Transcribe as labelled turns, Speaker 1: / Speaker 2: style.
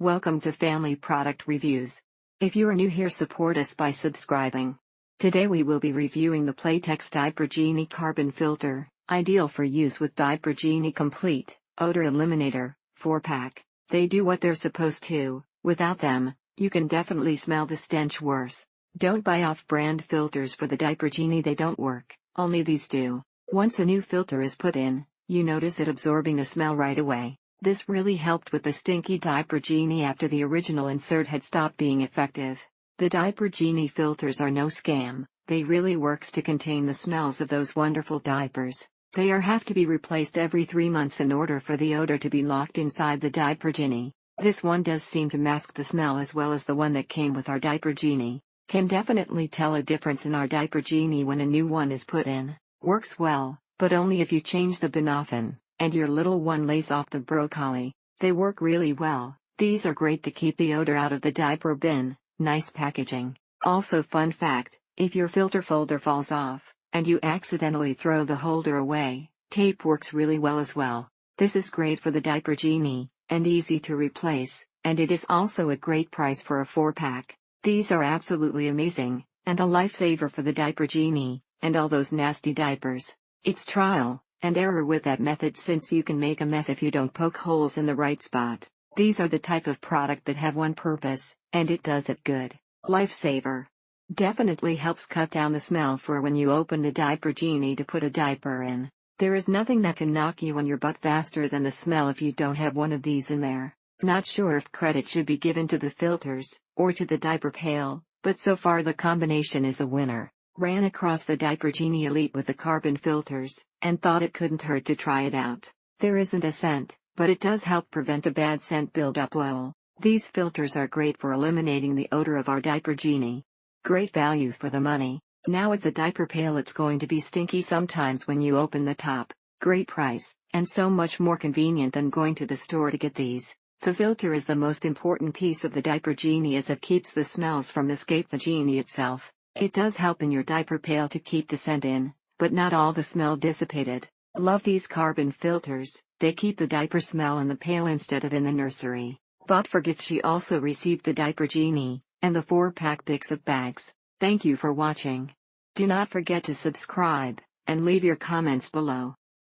Speaker 1: Welcome to Family Product Reviews. If you are new here, support us by subscribing. Today we will be reviewing the Playtex Diaper Genie Carbon Filter, ideal for use with Diaper Genie Complete, Odor Eliminator, 4-pack. They do what they're supposed to. Without them, you can definitely smell the stench worse. Don't buy off-brand filters for the Diaper Genie, they don't work, only these do. Once a new filter is put in, you notice it absorbing the smell right away. This really helped with the stinky Diaper Genie after the original insert had stopped being effective. The Diaper Genie filters are no scam, they really works to contain the smells of those wonderful diapers. They have to be replaced every 3 months in order for the odor to be locked inside the Diaper Genie. This one does seem to mask the smell as well as the one that came with our Diaper Genie. Can definitely tell a difference in our Diaper Genie when a new one is put in. Works well, but only if you change the bin often, and your little one lays off the broccoli. They work really well. These are great to keep the odor out of the diaper bin. Nice packaging. Also, fun fact, if your filter folder falls off, and you accidentally throw the holder away, tape works really well as well. This is great for the Diaper Genie, and easy to replace, and it is also a great price for a 4-pack. These are absolutely amazing, and a lifesaver for the Diaper Genie, and all those nasty diapers. It's trial and error with that method, since you can make a mess if you don't poke holes in the right spot. These are the type of product that have one purpose, and it does it good. Lifesaver. Definitely helps cut down the smell for when you open the Diaper Genie to put a diaper in. There is nothing that can knock you on your butt faster than the smell if you don't have one of these in there. Not sure if credit should be given to the filters, or to the diaper pail, but so far the combination is a winner. Ran across the Diaper Genie Elite with the carbon filters, and thought it couldn't hurt to try it out. There isn't a scent, but it does help prevent a bad scent buildup. Lol. These filters are great for eliminating the odor of our Diaper Genie. Great value for the money. Now it's a diaper pail, it's going to be stinky sometimes when you open the top. Great price, and so much more convenient than going to the store to get these. The filter is the most important piece of the Diaper Genie, as it keeps the smells from escape the Genie itself. It does help in your diaper pail to keep the scent in, but not all the smell dissipated. Love these carbon filters, they keep the diaper smell in the pail instead of in the nursery. Bought for gift. She also received the Diaper Genie, and the 4-pack picks of bags. Thank you for watching. Do not forget to subscribe, and leave your comments below.